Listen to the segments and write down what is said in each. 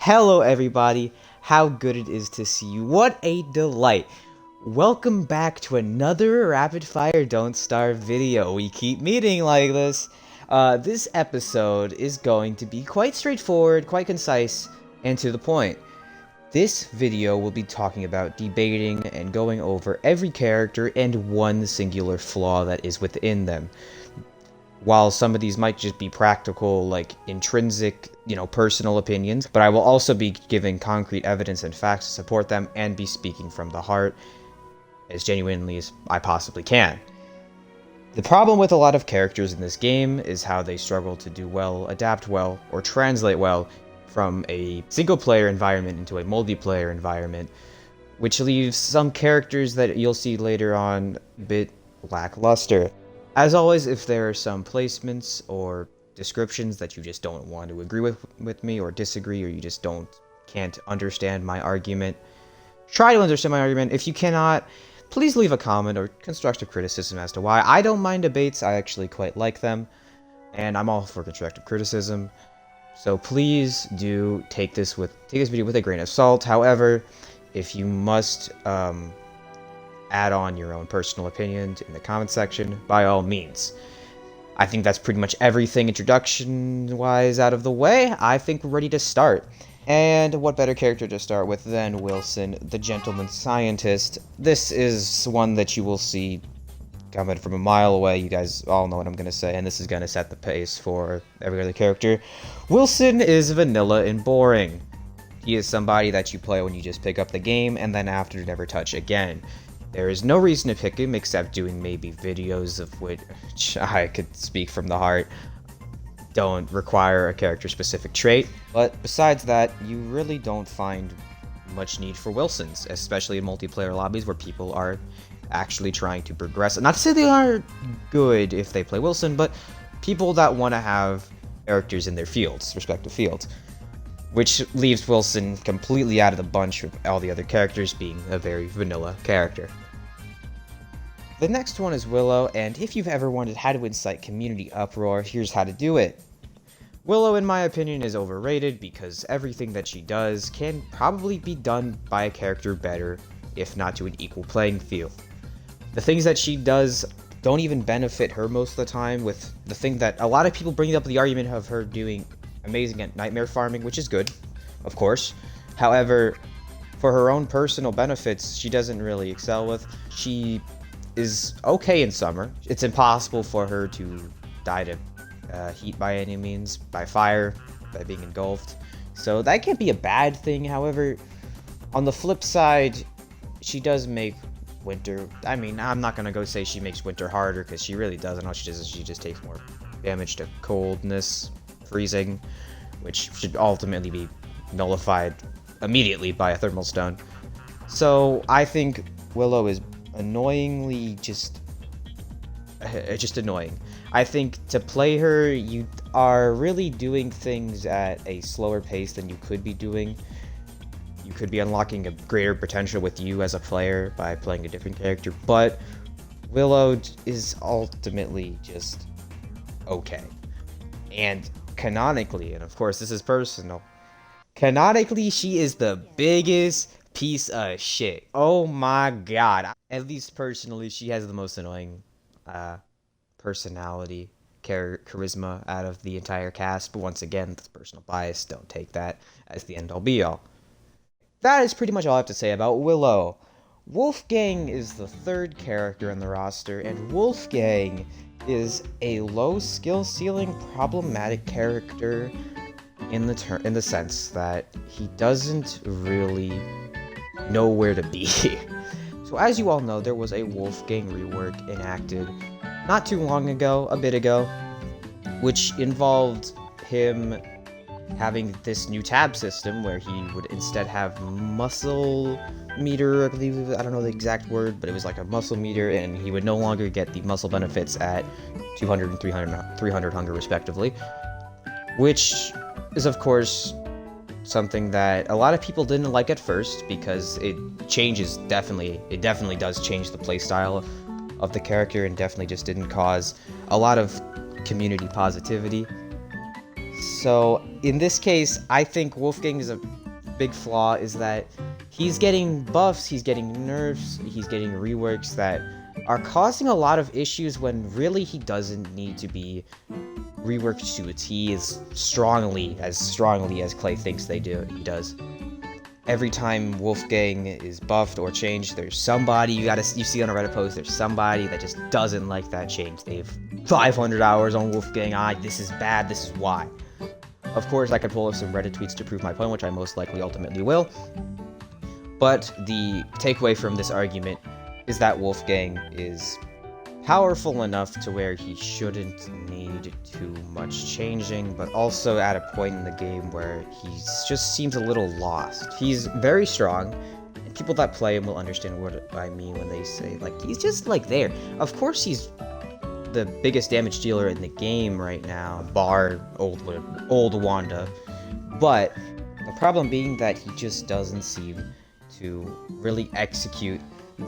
Hello everybody, how good it is to see you. What a delight. Welcome back to another Rapid Fire Don't Starve video. We keep meeting like this. This episode is going to be quite straightforward, quite concise, and to the point. This video will be talking about debating and going over every character and one singular flaw that is within them. While some of these might just be practical, like intrinsic, personal opinions, but I will also be giving concrete evidence and facts to support them and be speaking from the heart as genuinely as I possibly can. The problem with a lot of characters in this game is how they struggle to do well, adapt well, or translate well from a single-player environment into a multiplayer environment, which leaves some characters that you'll see later on a bit lackluster. As always, if there are some placements or descriptions that you just don't want to agree with me or disagree, or you just can't understand my argument, try to understand my argument. If you cannot, please leave a comment or constructive criticism as to why. I don't mind debates, I actually quite like them, and I'm all for constructive criticism. So please do take this video with a grain of salt. However, if you must add on your own personal opinion in the comment section, by all means. I think that's pretty much everything introduction-wise out of the way. I think we're ready to start. And what better character to start with than Wilson, the gentleman scientist. This is one that you will see coming from a mile away. You guys all know what I'm going to say, and this is going to set the pace for every other character. Wilson is vanilla and boring. He is somebody that you play when you just pick up the game, and then after never touch again. There is no reason to pick him except doing maybe videos of which I could speak from the heart don't require a character-specific trait, but besides that, you really don't find much need for Wilsons, especially in multiplayer lobbies where people are actually trying to progress. Not to say they are good if they play Wilson, but people that want to have characters in their fields, respective fields. Which leaves Wilson completely out of the bunch with all the other characters being a very vanilla character. The next one is Willow, and if you've ever wondered how to incite community uproar, here's how to do it. Willow, in my opinion, is overrated because everything that she does can probably be done by a character better, if not to an equal playing field. The things that she does don't even benefit her most of the time, with the thing that a lot of people bring up the argument of her doing amazing at nightmare farming, which is good, of course. However, for her own personal benefits, she doesn't really excel with. She is okay in summer. It's impossible for her to die to heat by any means, by fire, by being engulfed. So that can't be a bad thing. However, on the flip side, she does make winter. I mean, I'm not gonna go say she makes winter harder, because she really doesn't. All she does is she just takes more damage to coldness, freezing, which should ultimately be nullified immediately by a thermal stone. So I think Willow is annoyingly just annoying. I think to play her, you are really doing things at a slower pace than you could be doing. You could be unlocking a greater potential with you as a player by playing a different character, but Willow is ultimately just okay. And canonically, and of course this is personal, canonically she is the biggest piece of shit. Oh my god. At least personally, she has the most annoying personality, charisma out of the entire cast, but once again, that's personal bias. Don't take that as the end-all be-all. That is pretty much all I have to say about Willow. Wolfgang is the third character in the roster, and Wolfgang is a low skill ceiling problematic character in the sense that he doesn't really know where to be. So as you all know, there was a Wolfgang rework enacted not too long ago, a bit ago, which involved him having this new tab system where he would instead have muscle meter, I believe, I don't know the exact word, but it was like a muscle meter, and he would no longer get the muscle benefits at 200 and 300 hunger respectively, which is of course something that a lot of people didn't like at first, because it definitely does change the playstyle of the character, and definitely just didn't cause a lot of community positivity. So in this case, I think Wolfgang is big flaw is that he's getting buffs, he's getting nerfs, he's getting reworks that are causing a lot of issues when really he doesn't need to be reworked to a T as strongly as Clay thinks he does. Every time Wolfgang is buffed or changed, there's somebody you see on a Reddit post, there's somebody that just doesn't like that change. They have 500 hours on Wolfgang. This is bad, this is why. Of course, I could pull up some Reddit tweets to prove my point, which I most likely ultimately will. But the takeaway from this argument is that Wolfgang is powerful enough to where he shouldn't need too much changing, but also at a point in the game where he just seems a little lost. He's very strong, and people that play him will understand what I mean when they say, like, he's just, like, there. Of course he's the biggest damage dealer in the game right now, bar old Wanda, but the problem being that he just doesn't seem to really execute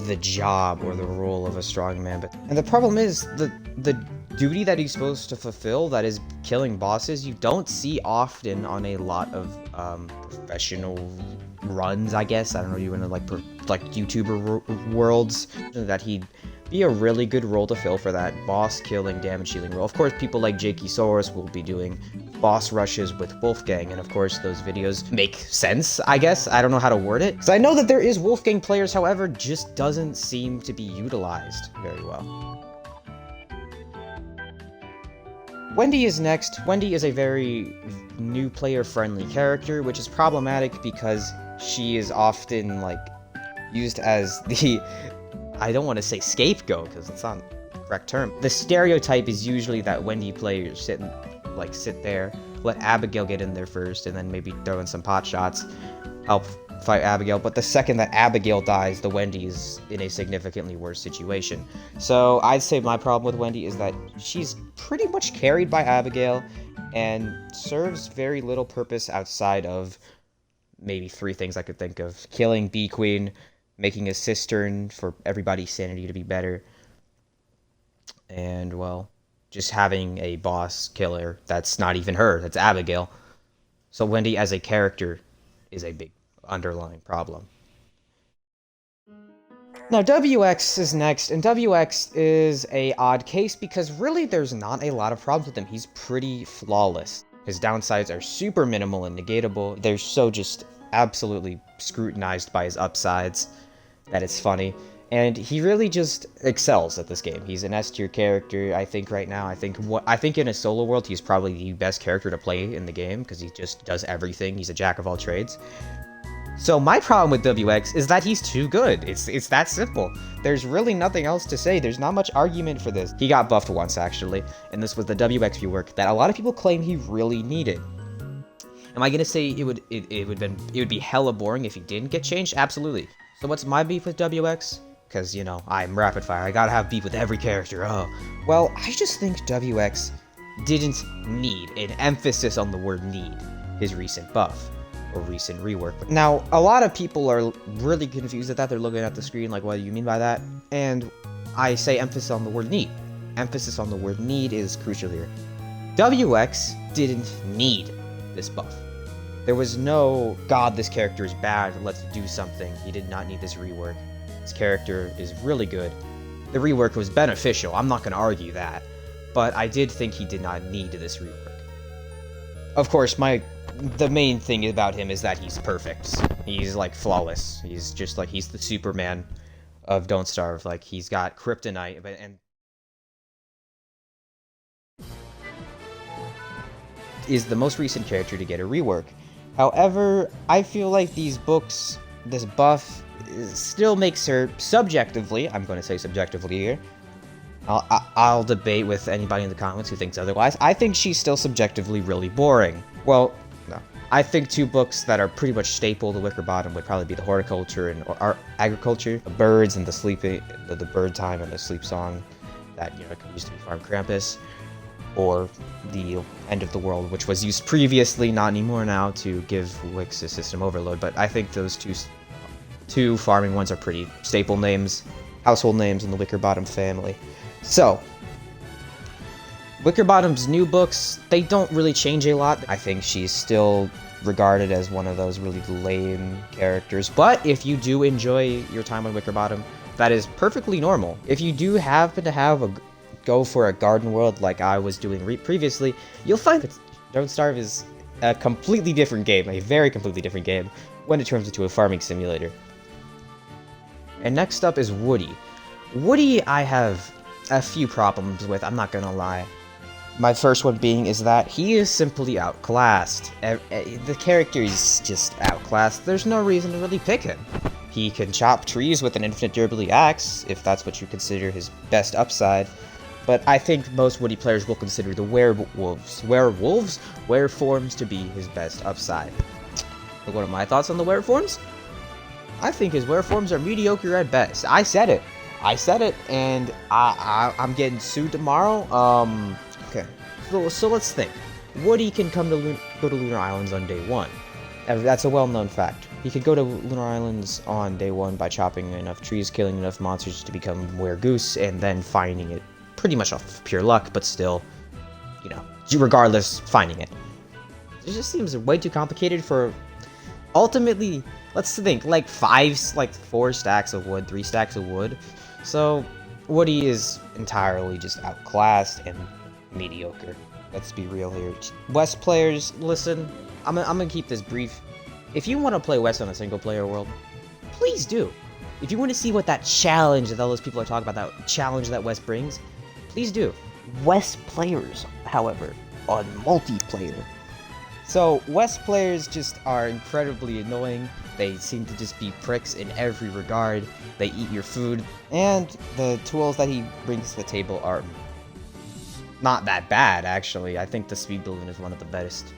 the job or the role of a strongman. And the problem is the duty that he's supposed to fulfill, that is killing bosses, you don't see often on a lot of professional runs, I guess. I don't know, you in like YouTuber worlds, that he'd be a really good role to fill for that boss killing, damage dealing role. Of course, people like Jakey Soros will be doing boss rushes with Wolfgang, and of course those videos make sense, I guess. I don't know how to word it, because I know that there is Wolfgang players, however, just doesn't seem to be utilized very well. Wendy is next. Wendy is a very new player friendly character, which is problematic because she is often like used as the I don't want to say scapegoat, because it's not the correct term. The stereotype is usually that Wendy players sit there, let Abigail get in there first, and then maybe throw in some pot shots, help fight Abigail. But the second that Abigail dies, the Wendy is in a significantly worse situation. So I'd say my problem with Wendy is that she's pretty much carried by Abigail, and serves very little purpose outside of maybe 3 things I could think of: killing Bee Queen, making a cistern for everybody's sanity to be better, and, well, just having a boss killer that's not even her, that's Abigail. So Wendy as a character is a big underlying problem. Now WX is next, and WX is a odd case because really there's not a lot of problems with him. He's pretty flawless. His downsides are super minimal and negatable. They're so just absolutely scrutinized by his upsides that it's funny, and he really just excels at this game. He's an S tier character, I think, right now. I think in a solo world, he's probably the best character to play in the game, because he just does everything. He's a jack of all trades. So my problem with WX is that he's too good. It's that simple. There's really nothing else to say. There's not much argument for this. He got buffed once, actually, and this was the WX rework that a lot of people claim he really needed. Am I gonna say it would be hella boring if he didn't get changed? Absolutely. So what's my beef with WX? Because, you know, I'm rapid fire. I gotta have beef with every character. Oh. Well, I just think WX didn't need, an emphasis on the word need, his recent buff, or recent rework. Now, a lot of people are really confused at that. They're looking at the screen like, what do you mean by that? And I say emphasis on the word need. Emphasis on the word need is crucial here. WX didn't need this buff. There was no, God, this character is bad, let's do something. He did not need this rework. This character is really good. The rework was beneficial, I'm not going to argue that. But I did think he did not need this rework. Of course, the main thing about him is that he's perfect. He's, like, flawless. He's just, like, he's the Superman of Don't Starve. Like, he's got kryptonite, and is the most recent character to get a rework. However, I feel like these books, this buff, still makes her subjectively, I'm going to say subjectively here, I'll debate with anybody in the comments who thinks otherwise, I think she's still subjectively really boring. Well, no. I think 2 books that are pretty much staple to Wickerbottom would probably be the Horticulture and Agriculture, the birds and the bird time and the sleep song that, you know, used to be Farm Krampus, or the End of the World, which was used previously, not anymore now, to give Wix a system overload. But I think those two farming ones are pretty staple names, household names in the Wickerbottom family. So, Wickerbottom's new books, they don't really change a lot. I think she's still regarded as one of those really lame characters. But if you do enjoy your time on Wickerbottom, that is perfectly normal. If you do happen to go for a garden world like I was doing previously, you'll find that Don't Starve is a completely different game, a very completely different game, when it turns into a farming simulator. And next up is Woody. Woody I have a few problems with, I'm not gonna lie. My first one being is that he is simply outclassed. The character is just outclassed. There's no reason to really pick him. He can chop trees with an infinite durability axe, if that's what you consider his best upside. But I think most Woody players will consider the wereforms to be his best upside. But what are my thoughts on the wereforms? I think his wereforms are mediocre at best. I said it, and I'm getting sued tomorrow. Okay, so let's think. Woody can go to Lunar Islands on day 1. That's a well-known fact. He could go to Lunar Islands on day 1 by chopping enough trees, killing enough monsters to become Were-Goose, and then finding it pretty much off of pure luck, but still, you know, regardless, finding it. It just seems way too complicated for... Ultimately, let's think, like 4 stacks of wood, 3 stacks of wood. So, Woody is entirely just outclassed and mediocre. Let's be real here. West players, listen, I'm gonna keep this brief. If you want to play West on a single-player world, please do. If you want to see what that challenge that all those people are talking about, that challenge that West brings, please do. West players, however, on multiplayer. So, West players just are incredibly annoying. They seem to just be pricks in every regard. They eat your food, and the tools that he brings to the table are not that bad, actually. I think the speed balloon is one of the best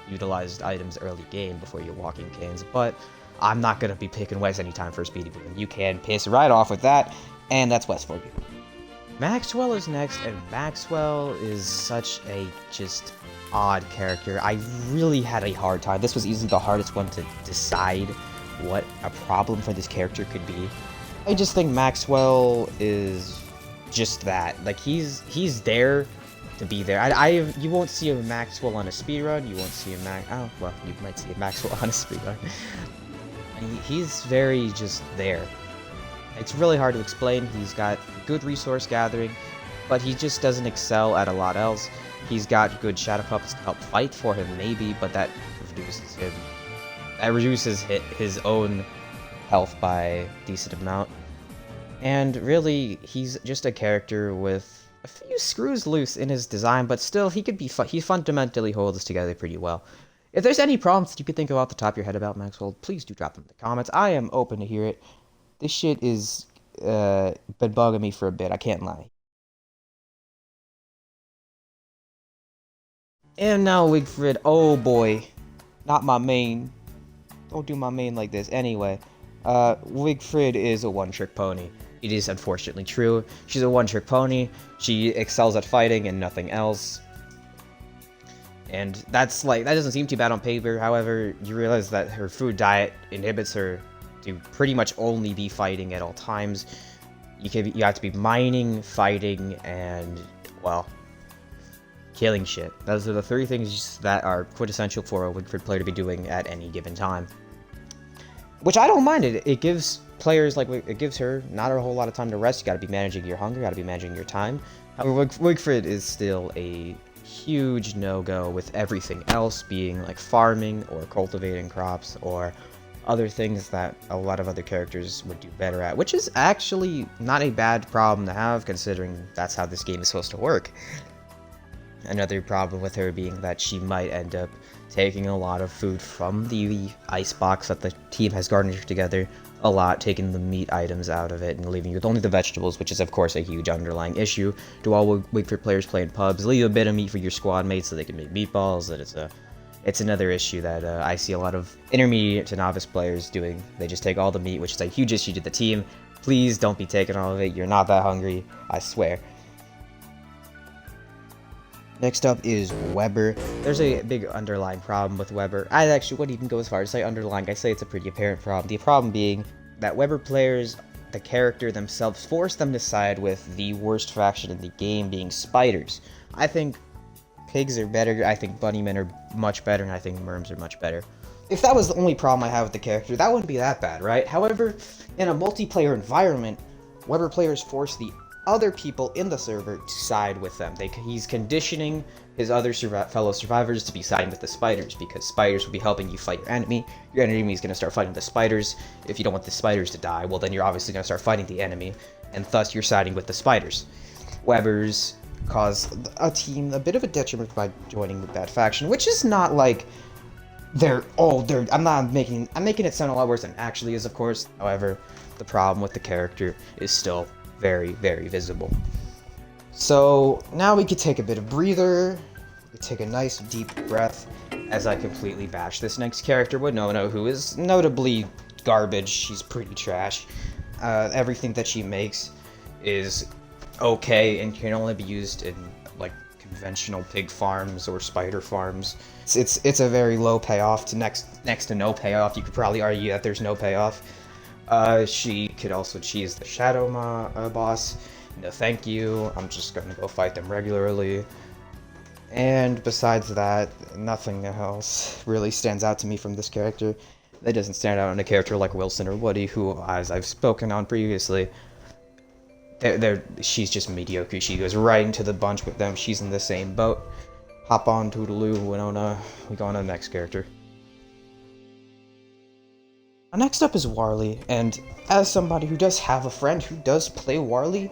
utilized items early game before your walking canes, but I'm not going to be picking West anytime for a speedy balloon. You can piss right off with that, and that's West for you. Maxwell is next, and Maxwell is such a just odd character. I really had a hard time. This was easily the hardest one to decide what a problem for this character could be. I just think Maxwell is just that. Like, he's there to be there. You won't see a Maxwell on a speedrun. You won't see a oh, well, you might see a Maxwell on a speedrun. He's very just there. It's really hard to explain. He's got good resource gathering, but he just doesn't excel at a lot else. He's got good shadow puppets to help fight for him, maybe, but that reduces his own health by a decent amount. And really, he's just a character with a few screws loose in his design, but still, he fundamentally holds together pretty well. If there's any problems that you could think of off the top of your head about Maxwell, please do drop them in the comments. I am open to hear it. This shit is been bugging me for a bit, I can't lie. And now Wigfred, oh boy, not my main. Don't do my main like this. Anyway, Wigfred is a one-trick pony. It is unfortunately true. She's a one-trick pony. She excels at fighting and nothing else. And that doesn't seem too bad on paper. However, you realize that her food diet inhibits her to pretty much only be fighting at all times. You have to be mining, fighting, and, well, killing shit. Those are the 3 things that are quintessential for a Wigfred player to be doing at any given time. Which I don't mind. It gives players, it gives her not a whole lot of time to rest. You gotta be managing your hunger, you gotta be managing your time. However, Wigfred is still a huge no-go with everything else being like farming or cultivating crops or other things that a lot of other characters would do better at, which is actually not a bad problem to have considering that's how this game is supposed to work. Another problem with her being that she might end up taking a lot of food from the ice box that the team has garnished together, a lot, taking the meat items out of it and leaving you with only the vegetables, which is of course a huge underlying issue to all Wigfred players play in pubs. Leave a bit of meat for your squad mates so they can make meatballs, and it's another issue that I see a lot of intermediate to novice players doing. They just take all the meat, which is a huge issue to the team. Please don't be taking all of it. You're not that hungry, I swear. Next up is Weber. There's a big underlying problem with Weber. I actually wouldn't even go as far as say underlying. I say it's a pretty apparent problem. The problem being that Weber players, the character themselves, force them to side with the worst faction in the game, being spiders. I think pigs are better, I think bunnymen are much better, and I think merms are much better. If that was the only problem I have with the character, that wouldn't be that bad, right? However, in a multiplayer environment, Weber players force the other people in the server to side with them. He's conditioning his other fellow survivors to be siding with the spiders, because spiders will be helping you fight your enemy. Your enemy is going to start fighting the spiders. If you don't want the spiders to die, well then you're obviously going to start fighting the enemy, and thus you're siding with the spiders. Webers cause a team a bit of a detriment by joining with that faction, which is not like I'm making it sound a lot worse than it actually is, of course. However, the problem with the character is still very, very visible. So now we could take a bit of breather, we could take a nice deep breath as I completely bash this next character, Winona, who is notably garbage. She's pretty trash. Everything that she makes is okay and can only be used in like conventional pig farms or spider farms. It's a very low payoff to next to no payoff. You could probably argue that there's no payoff. She could also cheese the Shadow boss. No thank you, I'm just gonna go fight them regularly. And besides that, nothing else really stands out to me from this character. That doesn't stand out in a character like Wilson or Woody, who, as I've spoken on previously, she's just mediocre. She goes right into the bunch with them. She's in the same boat. Hop on, Toodaloo, Winona. We go on to the next character. Next up is Warley, and as somebody who does have a friend who does play Warley,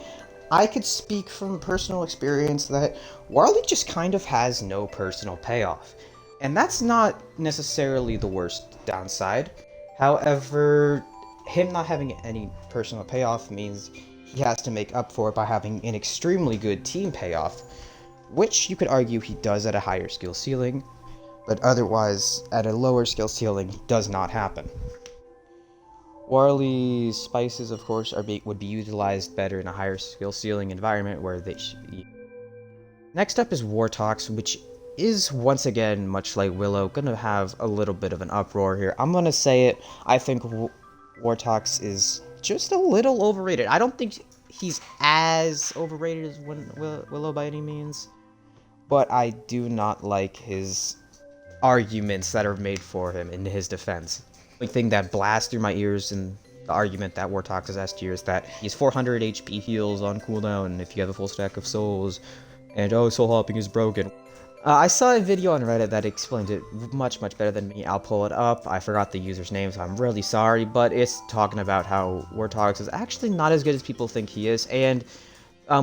I could speak from personal experience that Warley just kind of has no personal payoff. And that's not necessarily the worst downside. However, him not having any personal payoff means he has to make up for it by having an extremely good team payoff, which you could argue he does at a higher skill ceiling, but otherwise, at a lower skill ceiling, does not happen. Warley's spices, of course, would be utilized better in a higher skill ceiling environment where they should be. Next up is Wartox, which is, once again, much like Willow, gonna have a little bit of an uproar here. I'm gonna say it, I think Wartox is just a little overrated. I don't think he's as overrated as Willow by any means, but I do not like his arguments that are made for him in his defense. The thing that blasts through my ears in the argument that Wartox has asked here is that he's 400 HP heals on cooldown if you have a full stack of souls, and oh, soul hopping is broken. I saw a video on Reddit that explained it much better than me. I'll pull it up. I forgot the user's name, so I'm really sorry, but it's talking about how Wartox is actually not as good as people think he is, and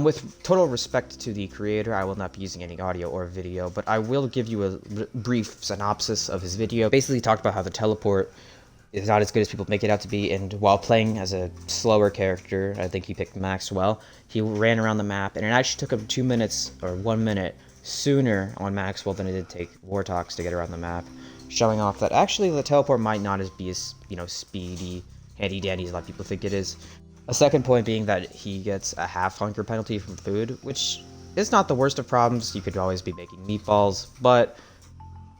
with total respect to the creator, I will not be using any audio or video, but I will give you a brief synopsis of his video. Basically, he talked about how the teleport is not as good as people make it out to be, and while playing as a slower character, I think he picked Maxwell, he ran around the map, and it actually took him 2 minutes, or 1 minute, sooner on Maxwell than it did take Wartox to get around the map, showing off that actually the teleport might not be as, speedy, handy-dandy as a lot of people think it is. A second point being that he gets a half hunger penalty from food, which is not the worst of problems. You could always be making meatballs, but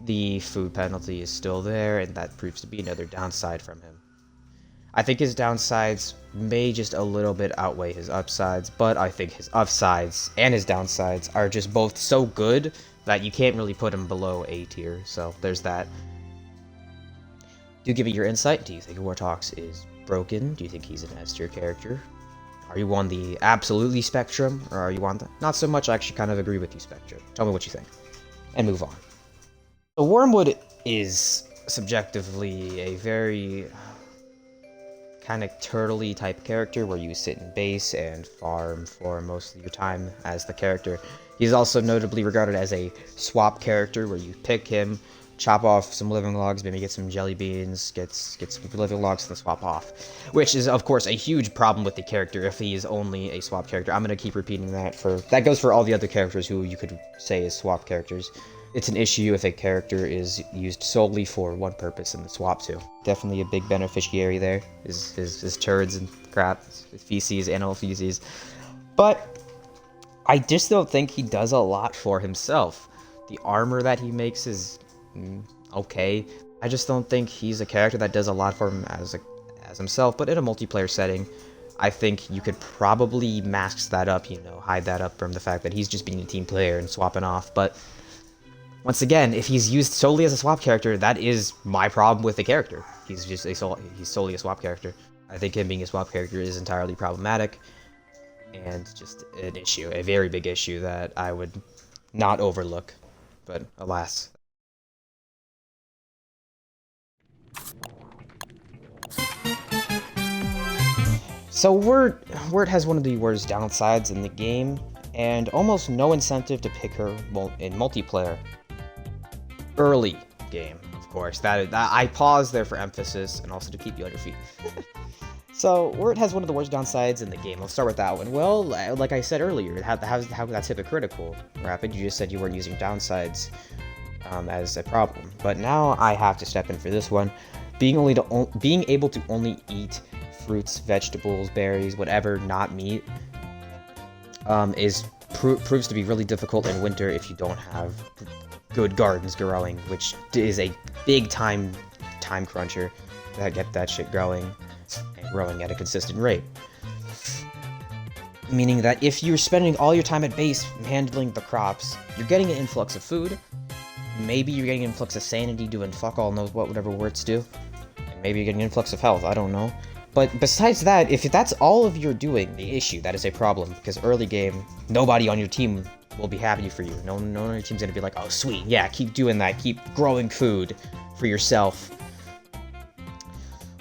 the food penalty is still there, and that proves to be another downside from him. I think his downsides may just a little bit outweigh his upsides, but I think his upsides and his downsides are just both so good that you can't really put him below A tier, so there's that. Do give me your insight. Do you think Wartox is broken? Do you think he's an S tier character? Are you on the absolutely spectrum, or are you on the not so much? I actually kind of agree with you, spectrum. Tell me what you think, and move on. So Wormwood is subjectively a very kind of turtle-y type character where you sit in base and farm for most of your time as the character. He's also notably regarded as a swap character where you pick him, chop off some living logs, maybe get some jelly beans, get some living logs, and swap off. Which is, of course, a huge problem with the character if he is only a swap character. I'm going to keep repeating that. That goes for all the other characters who you could say is swap characters. It's an issue if a character is used solely for one purpose in the swap to. Definitely a big beneficiary there, is his turds and crap, his feces, animal feces. But I just don't think he does a lot for himself. The armor that he makes is okay. I just don't think he's a character that does a lot for him as himself, but in a multiplayer setting, I think you could probably mask that up, hide that up from the fact that he's just being a team player and swapping off, but Once again, if he's used solely as a swap character, that is my problem with the character. He's just he's solely a swap character. I think him being a swap character is entirely problematic, and just an issue, a very big issue that I would not overlook. But alas. So Wirt has one of the worst downsides in the game, and almost no incentive to pick her in multiplayer. Early game, of course. That I paused there for emphasis, and also to keep you on your feet. So Wirt has one of the worst downsides in the game. Let's start with that one. Well, like I said earlier, how that's hypocritical. Rapid, you just said you weren't using downsides as a problem, but now I have to step in for this one. Being able to only eat fruits, vegetables, berries, whatever, not meat, proves to be really difficult in winter if you don't have good gardens growing, which is a big time cruncher to get that shit growing and growing at a consistent rate. Meaning that if you're spending all your time at base handling the crops, you're getting an influx of food, maybe you're getting an influx of sanity doing fuck all knows whatever words do, and maybe you're getting an influx of health, I don't know. But besides that, if that's all of you're doing, the issue, that is a problem, because early game, nobody on your team will be happy for you. No one on your team's gonna be like, oh sweet, yeah, keep doing that, keep growing food for yourself.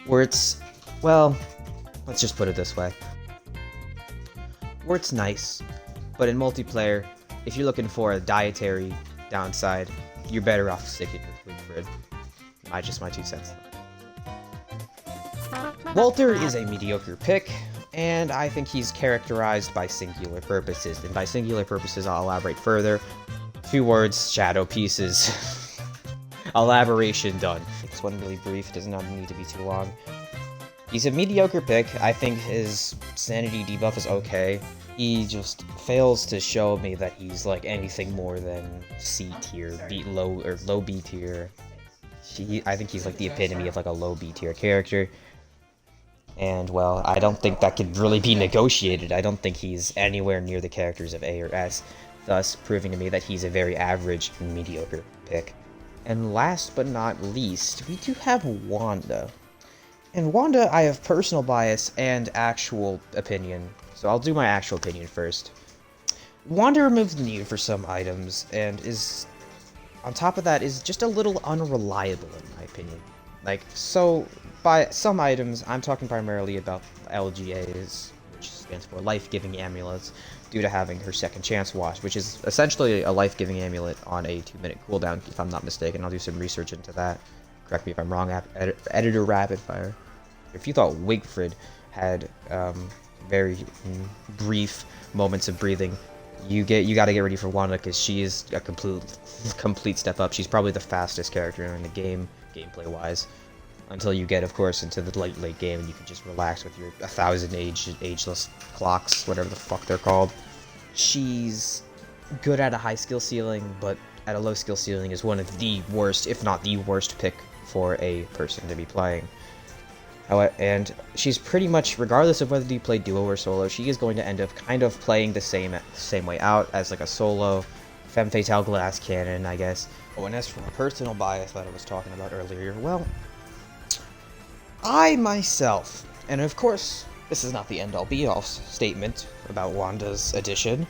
Wirt's, well, let's just put it this way. Wirt's nice, but in multiplayer, if you're looking for a dietary downside, you're better off sticking with Wigfred. Just my 2 cents. Walter is a mediocre pick, and I think he's characterized by singular purposes. And by singular purposes, I'll elaborate further. 2 words, shadow pieces. Elaboration done. This one really brief, does not need to be too long. He's a mediocre pick. I think his sanity debuff is okay. He just fails to show me that he's like anything more than C tier, low B tier. I think he's like the epitome of like a low B tier character. And, well, I don't think that could really be negotiated. I don't think he's anywhere near the characters of A or S, thus proving to me that he's a very average, mediocre pick. And last but not least, we do have Wanda. And Wanda, I have personal bias and actual opinion, so I'll do my actual opinion first. Wanda removes the need for some items, and is, on top of that, is just a little unreliable in my opinion. Like, so, by some items, I'm talking primarily about LGAs, which stands for Life-Giving Amulets, due to having her Second Chance Watch, which is essentially a life-giving amulet on a 2-minute cooldown, if I'm not mistaken. I'll do some research into that. Correct me if I'm wrong, Editor Rapid Fire. If you thought Wigfred had very brief moments of breathing, you gotta get ready for Wanda, because she is a complete step up. She's probably the fastest character in the game, gameplay-wise. Until you get, of course, into the late game, and you can just relax with your 1,000 ageless clocks, whatever the fuck they're called. She's good at a high skill ceiling, but at a low skill ceiling is one of the worst, if not the worst pick for a person to be playing. And she's pretty much, regardless of whether you play duo or solo, she is going to end up kind of playing the same way out as like a solo femme fatale glass cannon, I guess. Oh, and as for a personal bias that I was talking about earlier, well, I myself, and of course, this is not the end-all be-all statement about Wanda's addition,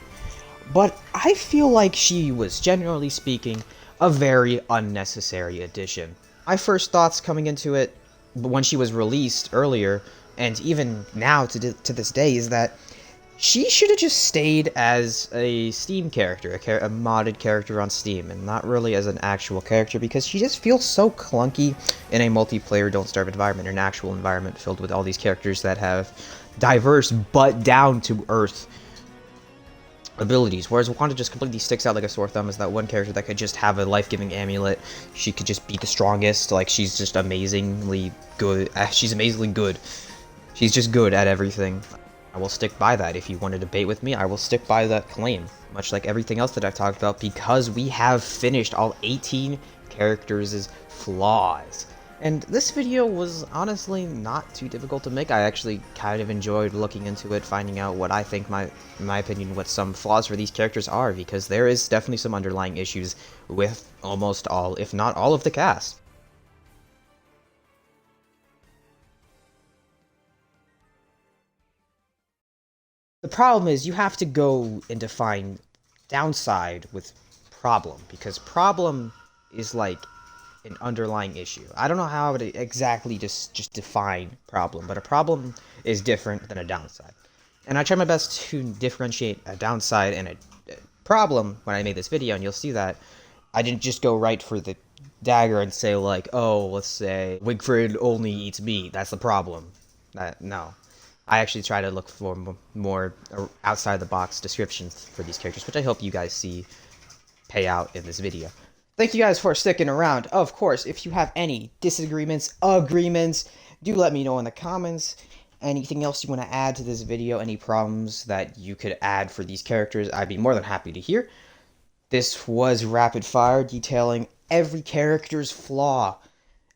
but I feel like she was, generally speaking, a very unnecessary addition. My first thoughts coming into it, when she was released earlier, and even now to this day, is that she should have just stayed as a Steam character, a modded character on Steam, and not really as an actual character, because she just feels so clunky in a multiplayer Don't Starve environment, an actual environment filled with all these characters that have diverse but down-to-earth abilities, whereas Wanda just completely sticks out like a sore thumb as that one character that could just have a life-giving amulet. She could just be the strongest, like, she's just amazingly good. She's amazingly good. She's just good at everything. I will stick by that. If you want to debate with me, I will stick by that claim, much like everything else that I've talked about, because we have finished all 18 characters' flaws. And this video was honestly not too difficult to make. I actually kind of enjoyed looking into it, finding out what I think, in my opinion, what some flaws for these characters are, because there is definitely some underlying issues with almost all, if not all, of the cast. The problem is you have to go and define downside with problem, because problem is like an underlying issue. I don't know how I would exactly just define problem, but a problem is different than a downside. And I try my best to differentiate a downside and a problem when I made this video, and you'll see that I didn't just go right for the dagger and say like, oh, let's say Wigfred only eats meat, that's the problem. No. I actually try to look for more outside-the-box descriptions for these characters, which I hope you guys see pay out in this video. Thank you guys for sticking around. Of course, if you have any disagreements, agreements, do let me know in the comments. Anything else you want to add to this video, any problems that you could add for these characters, I'd be more than happy to hear. This was Rapid Fire, detailing every character's flaw,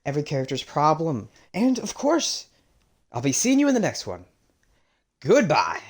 every character's problem, and of course, I'll be seeing you in the next one. Goodbye!